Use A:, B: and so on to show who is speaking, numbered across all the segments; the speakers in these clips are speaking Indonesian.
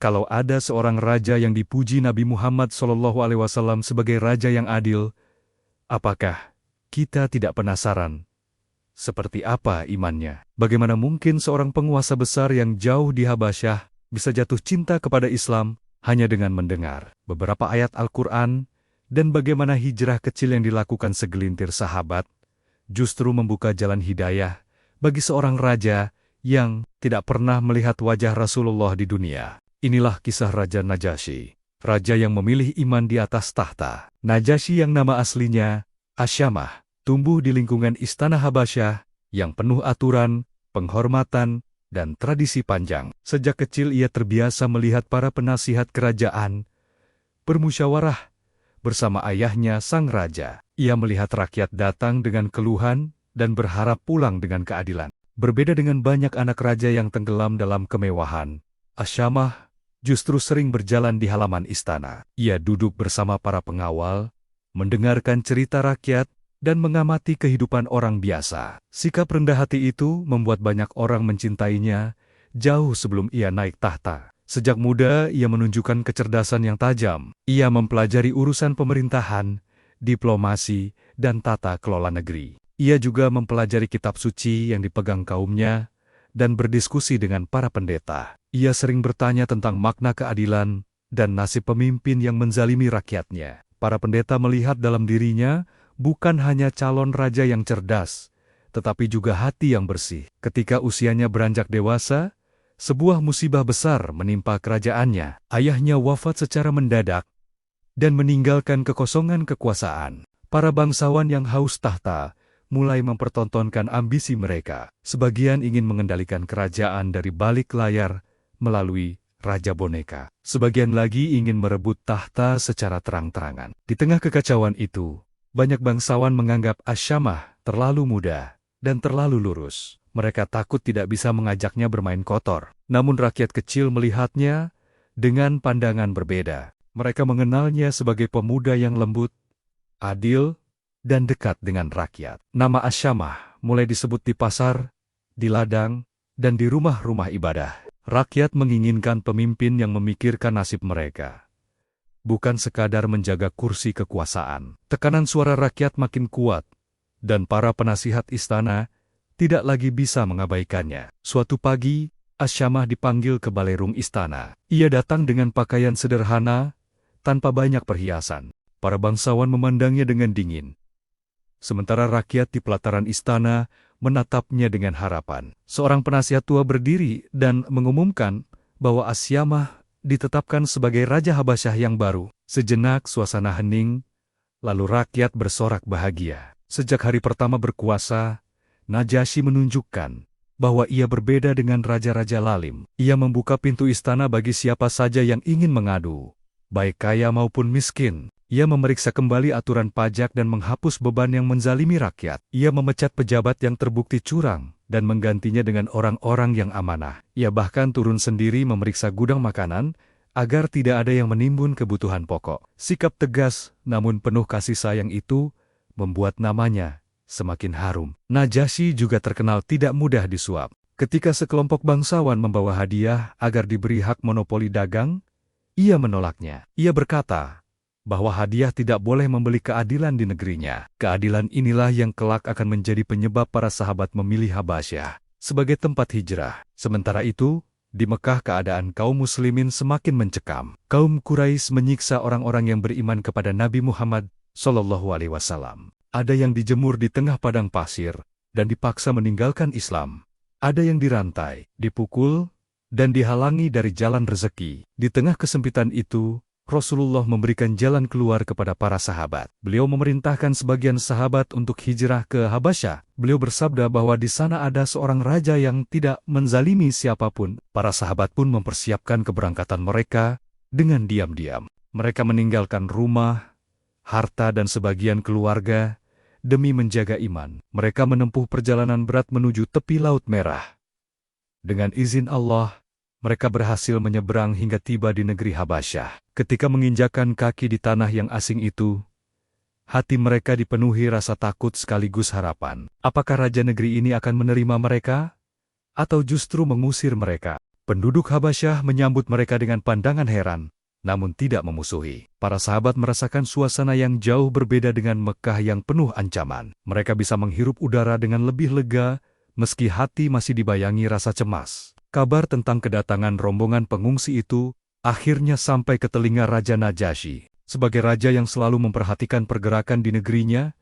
A: Kalau ada seorang raja yang dipuji Nabi Muhammad SAW sebagai raja yang adil, apakah kita tidak penasaran? Seperti apa imannya? Bagaimana mungkin seorang penguasa besar yang jauh di Habasyah bisa jatuh cinta kepada Islam hanya dengan mendengar beberapa ayat Al-Quran, dan bagaimana hijrah kecil yang dilakukan segelintir sahabat justru membuka jalan hidayah bagi seorang raja yang tidak pernah melihat wajah Rasulullah di dunia. Inilah kisah Raja Najasyi, raja yang memilih iman di atas tahta. Najasyi yang nama aslinya Asyamah, tumbuh di lingkungan istana Habasyah yang penuh aturan, penghormatan, dan tradisi panjang. Sejak kecil ia terbiasa melihat para penasihat kerajaan bermusyawarah bersama ayahnya sang raja. Ia melihat rakyat datang dengan keluhan dan berharap pulang dengan keadilan. Berbeda dengan banyak anak raja yang tenggelam dalam kemewahan, Asyamah justru sering berjalan di halaman istana. Ia duduk bersama para pengawal, mendengarkan cerita rakyat, dan mengamati kehidupan orang biasa. Sikap rendah hati itu membuat banyak orang mencintainya jauh sebelum ia naik tahta. Sejak muda, ia menunjukkan kecerdasan yang tajam. Ia mempelajari urusan pemerintahan, diplomasi, dan tata kelola negeri. Ia juga mempelajari kitab suci yang dipegang kaumnya dan berdiskusi dengan para pendeta. Ia sering bertanya tentang makna keadilan dan nasib pemimpin yang menzalimi rakyatnya. Para pendeta melihat dalam dirinya bukan hanya calon raja yang cerdas, tetapi juga hati yang bersih. Ketika usianya beranjak dewasa, sebuah musibah besar menimpa kerajaannya. Ayahnya wafat secara mendadak dan meninggalkan kekosongan kekuasaan. Para bangsawan yang haus tahta mulai mempertontonkan ambisi mereka. Sebagian ingin mengendalikan kerajaan dari balik layar melalui Raja Boneka. Sebagian lagi ingin merebut tahta secara terang-terangan. Di tengah kekacauan itu, banyak bangsawan menganggap Asyamah terlalu muda dan terlalu lurus. Mereka takut tidak bisa mengajaknya bermain kotor. Namun rakyat kecil melihatnya dengan pandangan berbeda. Mereka mengenalnya sebagai pemuda yang lembut, adil, dan dekat dengan rakyat. Nama Asyamah mulai disebut di pasar, di ladang, dan di rumah-rumah ibadah. Rakyat menginginkan pemimpin yang memikirkan nasib mereka, bukan sekadar menjaga kursi kekuasaan. Tekanan suara rakyat makin kuat, dan para penasihat istana tidak lagi bisa mengabaikannya. Suatu pagi, Asyamah dipanggil ke balerung istana. Ia datang dengan pakaian sederhana, tanpa banyak perhiasan. Para bangsawan memandangnya dengan dingin, sementara rakyat di pelataran istana menatapnya dengan harapan. Seorang penasihat tua berdiri dan mengumumkan bahwa Asyamah ditetapkan sebagai Raja Habasyah yang baru. Sejenak suasana hening, lalu rakyat bersorak bahagia. Sejak hari pertama berkuasa, Najasyi menunjukkan bahwa ia berbeda dengan raja-raja lalim. Ia membuka pintu istana bagi siapa saja yang ingin mengadu, baik kaya maupun miskin. Ia memeriksa kembali aturan pajak dan menghapus beban yang menzalimi rakyat. Ia memecat pejabat yang terbukti curang dan menggantinya dengan orang-orang yang amanah. Ia bahkan turun sendiri memeriksa gudang makanan agar tidak ada yang menimbun kebutuhan pokok. Sikap tegas namun penuh kasih sayang itu membuat namanya semakin harum. Najasyi juga terkenal tidak mudah disuap. Ketika sekelompok bangsawan membawa hadiah agar diberi hak monopoli dagang, ia menolaknya. Ia berkata bahwa hadiah tidak boleh membeli keadilan di negerinya. Keadilan inilah yang kelak akan menjadi penyebab para sahabat memilih Habasyah sebagai tempat hijrah. Sementara itu, di Mekah keadaan kaum muslimin semakin mencekam. Kaum Quraisy menyiksa orang-orang yang beriman kepada Nabi Muhammad SAW. Ada yang dijemur di tengah padang pasir dan dipaksa meninggalkan Islam. Ada yang dirantai, dipukul, dan dihalangi dari jalan rezeki. Di tengah kesempitan itu, Rasulullah memberikan jalan keluar kepada para sahabat. Beliau memerintahkan sebagian sahabat untuk hijrah ke Habasyah. Beliau bersabda bahwa di sana ada seorang raja yang tidak menzalimi siapapun. Para sahabat pun mempersiapkan keberangkatan mereka dengan diam-diam. Mereka meninggalkan rumah, harta dan sebagian keluarga demi menjaga iman. Mereka menempuh perjalanan berat menuju tepi Laut Merah. Dengan izin Allah, mereka berhasil menyeberang hingga tiba di negeri Habasyah. Ketika menginjakkan kaki di tanah yang asing itu, hati mereka dipenuhi rasa takut sekaligus harapan. Apakah raja negeri ini akan menerima mereka? Atau justru mengusir mereka? Penduduk Habasyah menyambut mereka dengan pandangan heran, namun tidak memusuhi. Para sahabat merasakan suasana yang jauh berbeda dengan Mekah yang penuh ancaman. Mereka bisa menghirup udara dengan lebih lega, meski hati masih dibayangi rasa cemas. Kabar tentang kedatangan rombongan pengungsi itu akhirnya sampai ke telinga Raja Najasyi. Sebagai raja yang selalu memperhatikan pergerakan di negerinya,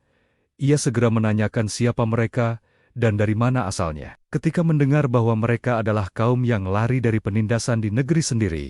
A: ia segera menanyakan siapa mereka dan dari mana asalnya. Ketika mendengar bahwa mereka adalah kaum yang lari dari penindasan di negeri sendiri,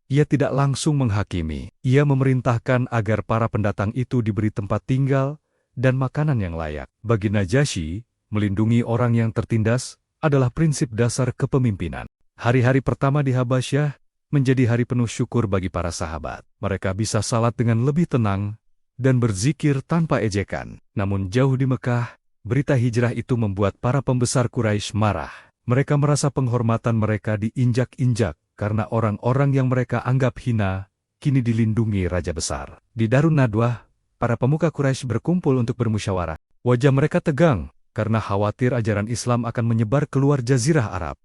A: ia tidak langsung menghakimi. Ia memerintahkan agar para pendatang itu diberi tempat tinggal dan makanan yang layak. Bagi Najasyi, melindungi orang yang tertindas adalah prinsip dasar kepemimpinan. Hari-hari pertama di Habasyah menjadi hari penuh syukur bagi para sahabat. Mereka bisa salat dengan lebih tenang dan berzikir tanpa ejekan. Namun jauh di Mekah, berita hijrah itu membuat para pembesar Quraisy marah. Mereka merasa penghormatan mereka diinjak-injak karena orang-orang yang mereka anggap hina kini dilindungi raja besar. Di Darun Nadwah, para pemuka Quraisy berkumpul untuk bermusyawarah. Wajah mereka tegang karena khawatir ajaran Islam akan menyebar keluar Jazirah Arab.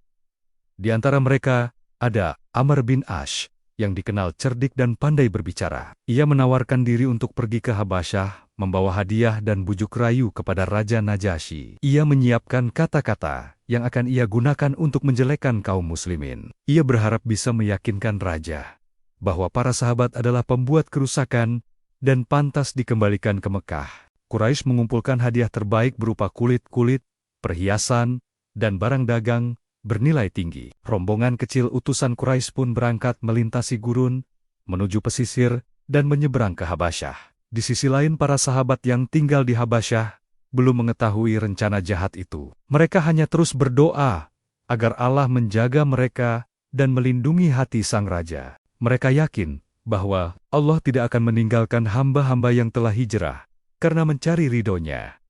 A: Di antara mereka ada Amr bin Ash, yang dikenal cerdik dan pandai berbicara. Ia menawarkan diri untuk pergi ke Habasyah, membawa hadiah dan bujuk rayu kepada Raja Najasyi. Ia menyiapkan kata-kata yang akan ia gunakan untuk menjelekkan kaum muslimin. Ia berharap bisa meyakinkan raja bahwa para sahabat adalah pembuat kerusakan dan pantas dikembalikan ke Mekah. Quraisy mengumpulkan hadiah terbaik berupa kulit-kulit, perhiasan, dan barang dagang bernilai tinggi. Rombongan kecil utusan Quraisy pun berangkat melintasi gurun, menuju pesisir, dan menyeberang ke Habasyah. Di sisi lain, para sahabat yang tinggal di Habasyah belum mengetahui rencana jahat itu. Mereka hanya terus berdoa agar Allah menjaga mereka dan melindungi hati sang raja. Mereka yakin bahwa Allah tidak akan meninggalkan hamba-hamba yang telah hijrah karena mencari ridho-Nya.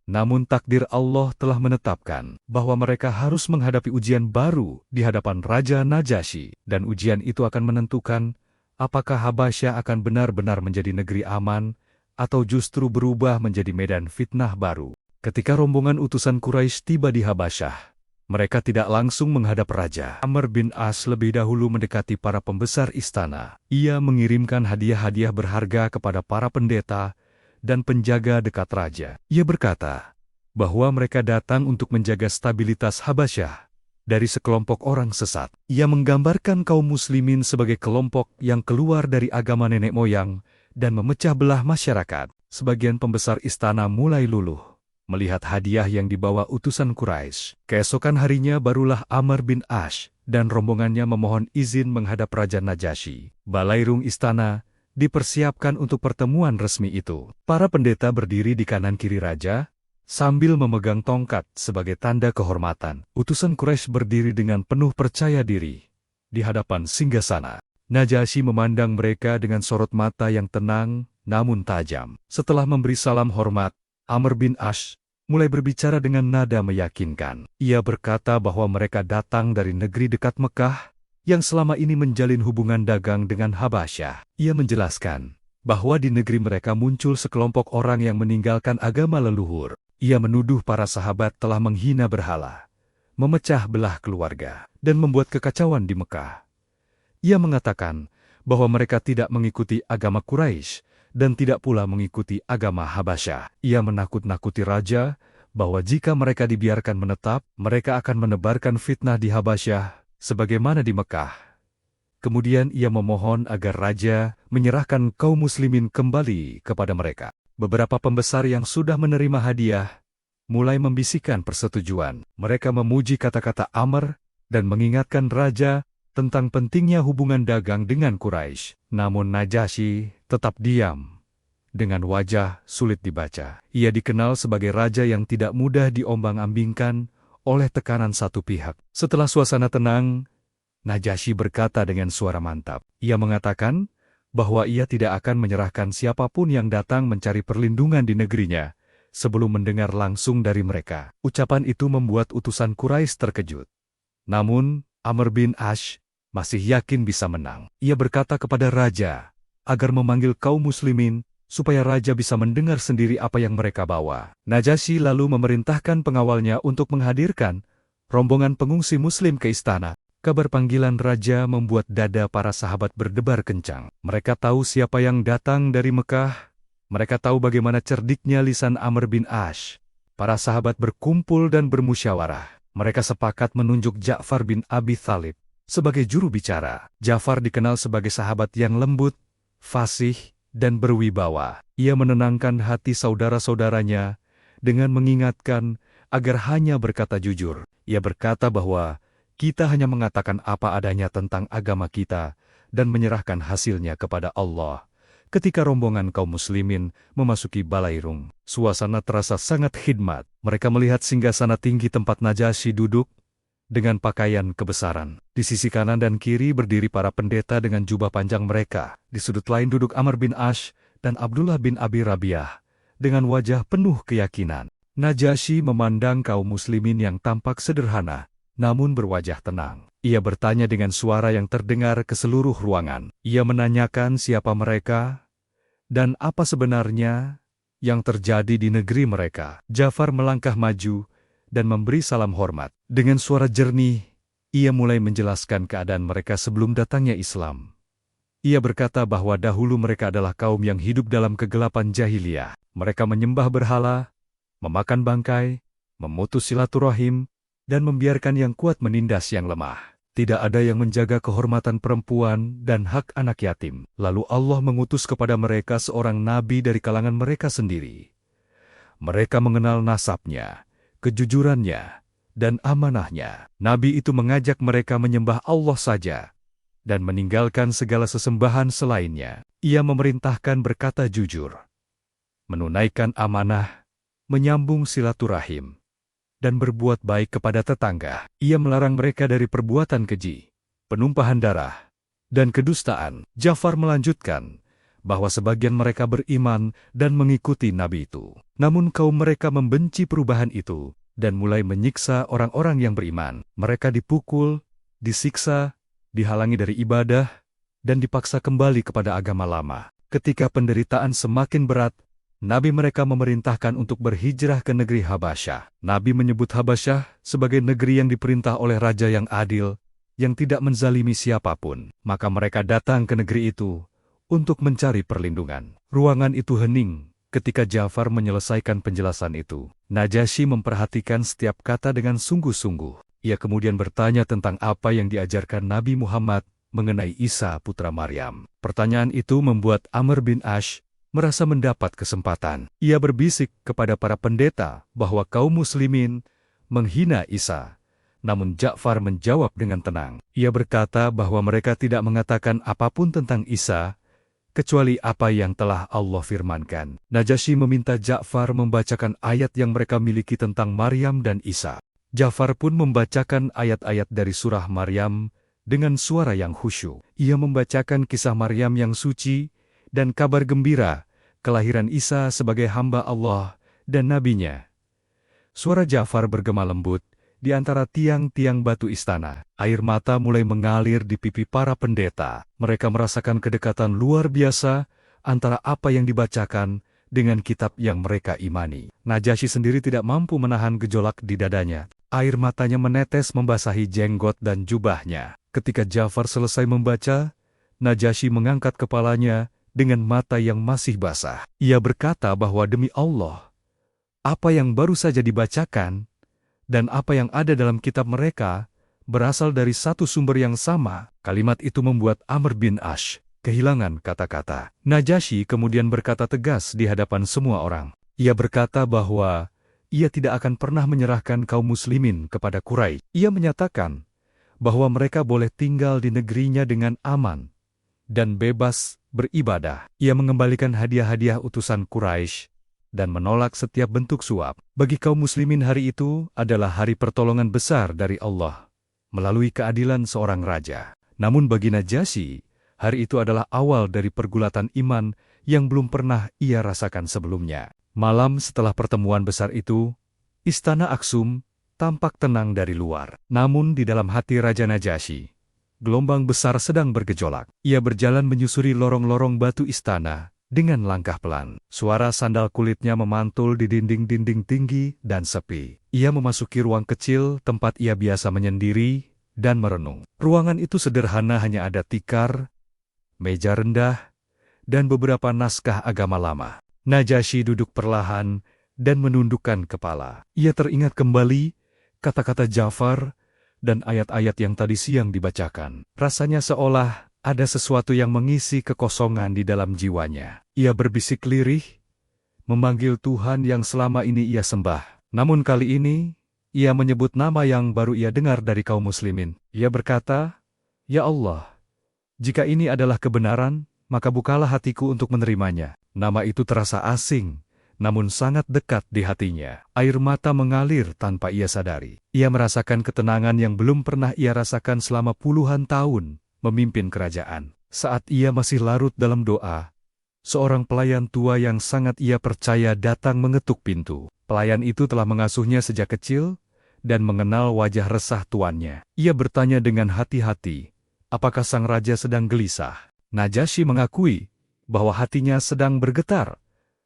A: Namun takdir Allah telah menetapkan bahwa mereka harus menghadapi ujian baru di hadapan Raja Najasyi, dan ujian itu akan menentukan apakah Habasyah akan benar-benar menjadi negeri aman atau justru berubah menjadi medan fitnah baru. Ketika rombongan utusan Quraisy tiba di Habasyah, mereka tidak langsung menghadap raja. Amr bin As lebih dahulu mendekati para pembesar istana. Ia mengirimkan hadiah-hadiah berharga kepada para pendeta dan penjaga dekat raja. Ia berkata bahwa mereka datang untuk menjaga stabilitas Habasyah dari sekelompok orang sesat. Ia menggambarkan kaum muslimin sebagai kelompok yang keluar dari agama nenek moyang dan memecah belah masyarakat. Sebagian pembesar istana mulai luluh melihat hadiah yang dibawa utusan Quraisy. Keesokan harinya barulah Amr bin Ash dan rombongannya memohon izin menghadap Raja Najasyi. Balairung istana dipersiapkan untuk pertemuan resmi itu. Para pendeta berdiri di kanan kiri raja, sambil memegang tongkat sebagai tanda kehormatan. Utusan Quraisy berdiri dengan penuh percaya diri di hadapan singgasana. Najasyi memandang mereka dengan sorot mata yang tenang namun tajam. Setelah memberi salam hormat, Amr bin Ash mulai berbicara dengan nada meyakinkan. Ia berkata bahwa mereka datang dari negeri dekat Mekah yang selama ini menjalin hubungan dagang dengan Habasyah. Ia menjelaskan bahwa di negeri mereka muncul sekelompok orang yang meninggalkan agama leluhur. Ia menuduh para sahabat telah menghina berhala, memecah belah keluarga, dan membuat kekacauan di Mekah. Ia mengatakan bahwa mereka tidak mengikuti agama Quraisy dan tidak pula mengikuti agama Habasyah. Ia menakut-nakuti raja bahwa jika mereka dibiarkan menetap, mereka akan menebarkan fitnah di Habasyah sebagaimana di Mekah. Kemudian ia memohon agar raja menyerahkan kaum muslimin kembali kepada mereka. Beberapa pembesar yang sudah menerima hadiah mulai membisikkan persetujuan. Mereka memuji kata-kata Amr dan mengingatkan raja tentang pentingnya hubungan dagang dengan Quraisy. Namun Najasyi tetap diam dengan wajah sulit dibaca. Ia dikenal sebagai raja yang tidak mudah diombang-ambingkan oleh tekanan satu pihak. Setelah suasana tenang, Najasyi berkata dengan suara mantap. Ia mengatakan bahwa ia tidak akan menyerahkan siapapun yang datang mencari perlindungan di negerinya sebelum mendengar langsung dari mereka. Ucapan itu membuat utusan Quraisy terkejut. Namun, Amr bin Ash masih yakin bisa menang. Ia berkata kepada raja agar memanggil kaum muslimin supaya raja bisa mendengar sendiri apa yang mereka bawa. Najasyi lalu memerintahkan pengawalnya untuk menghadirkan rombongan pengungsi muslim ke istana. Kabar panggilan raja membuat dada para sahabat berdebar kencang. Mereka tahu siapa yang datang dari Mekah. Mereka tahu bagaimana cerdiknya lisan Amr bin Ash. Para sahabat berkumpul dan bermusyawarah. Mereka sepakat menunjuk Ja'far bin Abi Thalib sebagai juru bicara. Ja'far dikenal sebagai sahabat yang lembut, fasih, dan berwibawa. Ia menenangkan hati saudara-saudaranya dengan mengingatkan agar hanya berkata jujur. Ia berkata bahwa kita hanya mengatakan apa adanya tentang agama kita dan menyerahkan hasilnya kepada Allah. Ketika rombongan kaum muslimin memasuki Balairung, suasana terasa sangat khidmat. Mereka melihat singgasana tinggi tempat Najasyi duduk dengan pakaian kebesaran. Di sisi kanan dan kiri berdiri para pendeta dengan jubah panjang mereka. Di sudut lain duduk Amr bin Ash dan Abdullah bin Abi Rabi'ah dengan wajah penuh keyakinan. Najasyi memandang kaum muslimin yang tampak sederhana, namun berwajah tenang. Ia bertanya dengan suara yang terdengar ke seluruh ruangan. Ia menanyakan siapa mereka dan apa sebenarnya yang terjadi di negeri mereka. Ja'far melangkah maju dan memberi salam hormat. Dengan suara jernih, ia mulai menjelaskan keadaan mereka sebelum datangnya Islam. Ia berkata bahwa dahulu mereka adalah kaum yang hidup dalam kegelapan jahiliyah. Mereka menyembah berhala, memakan bangkai, memutus silaturahim, dan membiarkan yang kuat menindas yang lemah. Tidak ada yang menjaga kehormatan perempuan dan hak anak yatim. Lalu Allah mengutus kepada mereka seorang nabi dari kalangan mereka sendiri. Mereka mengenal nasabnya, kejujurannya, dan amanahnya. Nabi itu mengajak mereka menyembah Allah saja dan meninggalkan segala sesembahan selainnya. Ia memerintahkan berkata jujur, menunaikan amanah, menyambung silaturahim, dan berbuat baik kepada tetangga. Ia melarang mereka dari perbuatan keji, penumpahan darah, dan kedustaan. Ja'far melanjutkan bahwa sebagian mereka beriman dan mengikuti Nabi itu. Namun kaum mereka membenci perubahan itu dan mulai menyiksa orang-orang yang beriman. Mereka dipukul, disiksa, dihalangi dari ibadah, dan dipaksa kembali kepada agama lama. Ketika penderitaan semakin berat, Nabi mereka memerintahkan untuk berhijrah ke negeri Habasyah. Nabi menyebut Habasyah sebagai negeri yang diperintah oleh raja yang adil, yang tidak menzalimi siapapun. Maka mereka datang ke negeri itu untuk mencari perlindungan. Ruangan itu hening ketika Ja'far menyelesaikan penjelasan itu. Najasyi memperhatikan setiap kata dengan sungguh-sungguh. Ia kemudian bertanya tentang apa yang diajarkan Nabi Muhammad mengenai Isa putra Maryam. Pertanyaan itu membuat Amr bin Ash merasa mendapat kesempatan. Ia berbisik kepada para pendeta bahwa kaum muslimin menghina Isa. Namun Ja'far menjawab dengan tenang. Ia berkata bahwa mereka tidak mengatakan apapun tentang Isa, kecuali apa yang telah Allah firmankan. Najasyi meminta Ja'far membacakan ayat yang mereka miliki tentang Maryam dan Isa. Ja'far pun membacakan ayat-ayat dari surah Maryam dengan suara yang khusyuk. Ia membacakan kisah Maryam yang suci dan kabar gembira kelahiran Isa sebagai hamba Allah dan nabinya. Suara Ja'far bergema lembut di antara tiang-tiang batu istana. Air mata mulai mengalir di pipi para pendeta. Mereka merasakan kedekatan luar biasa antara apa yang dibacakan dengan kitab yang mereka imani. Najasyi sendiri tidak mampu menahan gejolak di dadanya. Air matanya menetes membasahi jenggot dan jubahnya. Ketika Ja'far selesai membaca, Najasyi mengangkat kepalanya dengan mata yang masih basah. Ia berkata bahwa demi Allah, apa yang baru saja dibacakan dan apa yang ada dalam kitab mereka berasal dari satu sumber yang sama. Kalimat itu membuat Amr bin Ash kehilangan kata-kata. Najasyi kemudian berkata tegas di hadapan semua orang. Ia berkata bahwa ia tidak akan pernah menyerahkan kaum muslimin kepada Quraisy. Ia menyatakan bahwa mereka boleh tinggal di negerinya dengan aman dan bebas beribadah. Ia mengembalikan hadiah-hadiah utusan Quraisy dan menolak setiap bentuk suap. Bagi kaum muslimin hari itu adalah hari pertolongan besar dari Allah melalui keadilan seorang raja. Namun bagi Najasyi, hari itu adalah awal dari pergulatan iman yang belum pernah ia rasakan sebelumnya. Malam setelah pertemuan besar itu, Istana Aksum tampak tenang dari luar. Namun di dalam hati Raja Najasyi, gelombang besar sedang bergejolak. Ia berjalan menyusuri lorong-lorong batu istana dengan langkah pelan. Suara sandal kulitnya memantul di dinding-dinding tinggi dan sepi. Ia memasuki ruang kecil tempat ia biasa menyendiri dan merenung. Ruangan itu sederhana, hanya ada tikar, meja rendah, dan beberapa naskah agama lama. Najasyi duduk perlahan dan menundukkan kepala. Ia teringat kembali kata-kata Ja'far dan ayat-ayat yang tadi siang dibacakan. Rasanya seolah ada sesuatu yang mengisi kekosongan di dalam jiwanya. Ia berbisik lirih, memanggil Tuhan yang selama ini ia sembah. Namun kali ini, ia menyebut nama yang baru ia dengar dari kaum muslimin. Ia berkata, "Ya Allah, jika ini adalah kebenaran, maka bukalah hatiku untuk menerimanya." Nama itu terasa asing, namun sangat dekat di hatinya. Air mata mengalir tanpa ia sadari. Ia merasakan ketenangan yang belum pernah ia rasakan selama puluhan tahun memimpin kerajaan. Saat ia masih larut dalam doa, seorang pelayan tua yang sangat ia percaya datang mengetuk pintu. Pelayan itu telah mengasuhnya sejak kecil dan mengenal wajah resah tuannya. Ia bertanya dengan hati-hati, apakah sang raja sedang gelisah? Najasyi mengakui bahwa hatinya sedang bergetar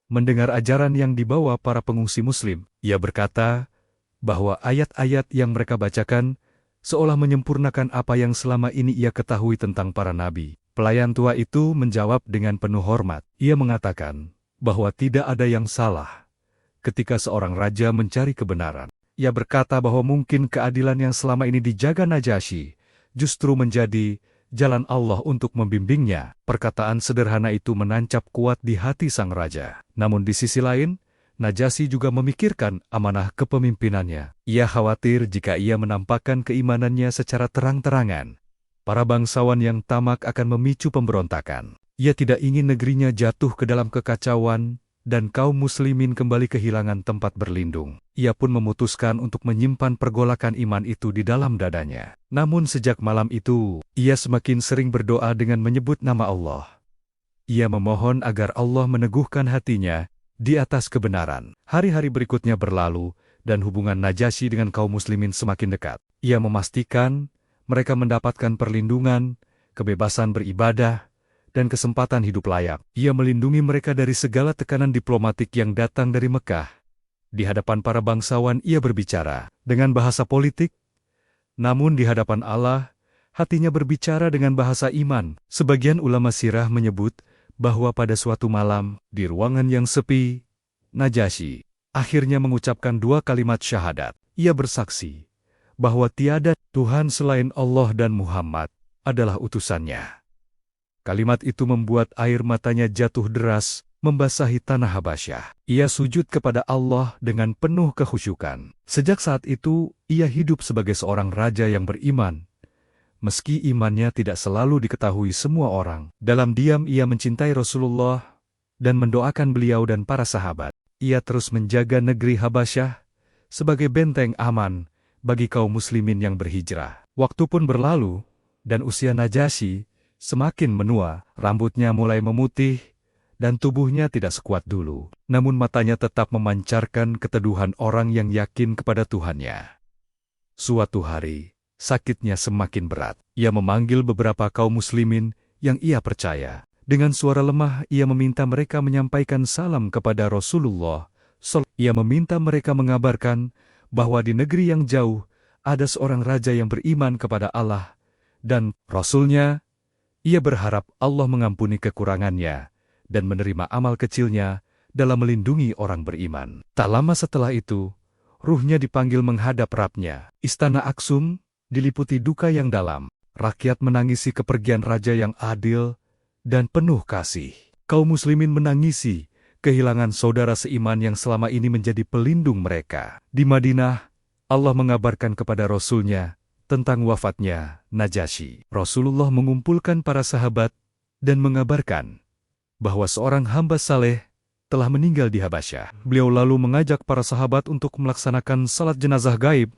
A: mendengar ajaran yang dibawa para pengungsi muslim. Ia berkata bahwa ayat-ayat yang mereka bacakan seolah menyempurnakan apa yang selama ini ia ketahui tentang para nabi. Pelayan tua itu menjawab dengan penuh hormat. Ia mengatakan bahwa tidak ada yang salah ketika seorang raja mencari kebenaran. Ia berkata bahwa mungkin keadilan yang selama ini dijaga Najasyi justru menjadi jalan Allah untuk membimbingnya. Perkataan sederhana itu menancap kuat di hati sang raja. Namun di sisi lain, Najasyi juga memikirkan amanah kepemimpinannya. Ia khawatir jika ia menampakkan keimanannya secara terang-terangan, para bangsawan yang tamak akan memicu pemberontakan. Ia tidak ingin negerinya jatuh ke dalam kekacauan dan kaum muslimin kembali kehilangan tempat berlindung. Ia pun memutuskan untuk menyimpan pergolakan iman itu di dalam dadanya. Namun sejak malam itu, ia semakin sering berdoa dengan menyebut nama Allah. Ia memohon agar Allah meneguhkan hatinya di atas kebenaran. Hari-hari berikutnya berlalu, dan hubungan Najasyi dengan kaum muslimin semakin dekat. Ia memastikan mereka mendapatkan perlindungan, kebebasan beribadah, dan kesempatan hidup layak. Ia melindungi mereka dari segala tekanan diplomatik yang datang dari Mekah. Di hadapan para bangsawan ia berbicara dengan bahasa politik, namun di hadapan Allah, hatinya berbicara dengan bahasa iman. Sebagian ulama sirah menyebut bahwa pada suatu malam, di ruangan yang sepi, Najasyi akhirnya mengucapkan 2 kalimat syahadat. Ia bersaksi bahwa tiada Tuhan selain Allah dan Muhammad adalah utusannya. Kalimat itu membuat air matanya jatuh deras, membasahi tanah Habasyah. Ia sujud kepada Allah dengan penuh kekhusyukan. Sejak saat itu, ia hidup sebagai seorang raja yang beriman. Meski imannya tidak selalu diketahui semua orang, dalam diam ia mencintai Rasulullah dan mendoakan beliau dan para sahabat. Ia terus menjaga negeri Habasyah sebagai benteng aman bagi kaum muslimin yang berhijrah. Waktu pun berlalu, dan usia Najasyi semakin menua, rambutnya mulai memutih, dan tubuhnya tidak sekuat dulu. Namun matanya tetap memancarkan keteduhan orang yang yakin kepada Tuhannya. Suatu hari, sakitnya semakin berat. Ia memanggil beberapa kaum muslimin yang ia percaya. Dengan suara lemah, ia meminta mereka menyampaikan salam kepada Rasulullah. Ia meminta mereka mengabarkan bahwa di negeri yang jauh, ada seorang raja yang beriman kepada Allah dan Rasul-Nya. Ia berharap Allah mengampuni kekurangannya dan menerima amal kecilnya dalam melindungi orang beriman. Tak lama setelah itu, ruhnya dipanggil menghadap Rabb-Nya. Istana Aksum diliputi duka yang dalam. Rakyat menangisi kepergian raja yang adil dan penuh kasih. Kaum muslimin menangisi kehilangan saudara seiman yang selama ini menjadi pelindung mereka. Di Madinah, Allah mengabarkan kepada Rasul-Nya tentang wafatnya Najasyi. Rasulullah mengumpulkan para sahabat dan mengabarkan bahwa seorang hamba saleh telah meninggal di Habasyah. Beliau lalu mengajak para sahabat untuk melaksanakan salat jenazah gaib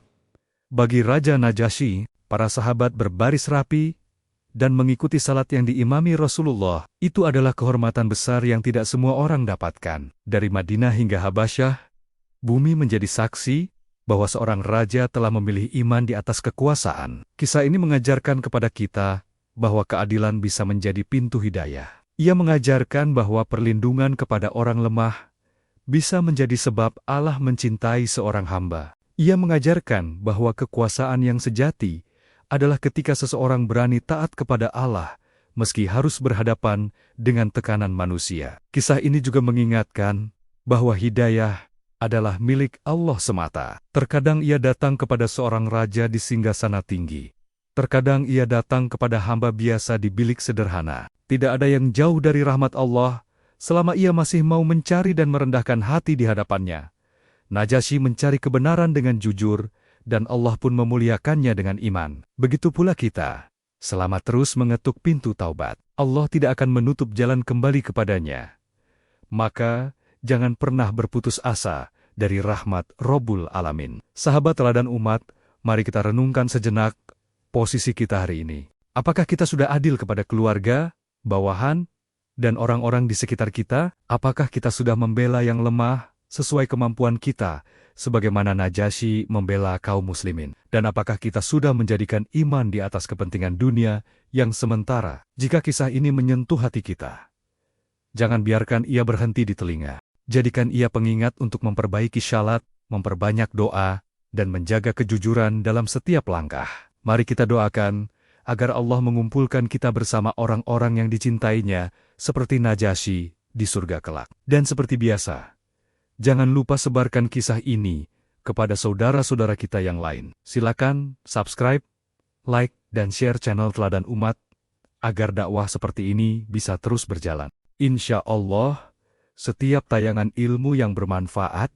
A: bagi Raja Najasyi. Para sahabat berbaris rapi dan mengikuti salat yang diimami Rasulullah. Itu adalah kehormatan besar yang tidak semua orang dapatkan. Dari Madinah hingga Habasyah, bumi menjadi saksi bahwa seorang raja telah memilih iman di atas kekuasaan. Kisah ini mengajarkan kepada kita bahwa keadilan bisa menjadi pintu hidayah. Ia mengajarkan bahwa perlindungan kepada orang lemah bisa menjadi sebab Allah mencintai seorang hamba. Ia mengajarkan bahwa kekuasaan yang sejati adalah ketika seseorang berani taat kepada Allah, meski harus berhadapan dengan tekanan manusia. Kisah ini juga mengingatkan bahwa hidayah adalah milik Allah semata. Terkadang ia datang kepada seorang raja di singgasana tinggi. Terkadang ia datang kepada hamba biasa di bilik sederhana. Tidak ada yang jauh dari rahmat Allah, selama ia masih mau mencari dan merendahkan hati di hadapannya. Najasyi mencari kebenaran dengan jujur, dan Allah pun memuliakannya dengan iman. Begitu pula kita, selama terus mengetuk pintu taubat, Allah tidak akan menutup jalan kembali kepadanya. Maka, jangan pernah berputus asa dari rahmat Rabbul Alamin. Sahabat teladan umat, mari kita renungkan sejenak posisi kita hari ini. Apakah kita sudah adil kepada keluarga, bawahan, dan orang-orang di sekitar kita? Apakah kita sudah membela yang lemah sesuai kemampuan kita, sebagaimana Najasyi membela kaum muslimin? Dan apakah kita sudah menjadikan iman di atas kepentingan dunia yang sementara? Jika kisah ini menyentuh hati kita, jangan biarkan ia berhenti di telinga. Jadikan ia pengingat untuk memperbaiki syalat, memperbanyak doa, dan menjaga kejujuran dalam setiap langkah. Mari kita doakan agar Allah mengumpulkan kita bersama orang-orang yang dicintainya, seperti Najasyi di surga kelak. Dan seperti biasa, jangan lupa sebarkan kisah ini kepada saudara-saudara kita yang lain. Silakan subscribe, like, dan share channel Teladan Umat, agar dakwah seperti ini bisa terus berjalan. Insya Allah, setiap tayangan ilmu yang bermanfaat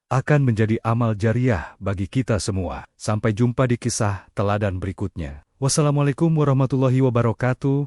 A: akan menjadi amal jariah bagi kita semua. Sampai jumpa di kisah teladan berikutnya. Wassalamualaikum warahmatullahi wabarakatuh.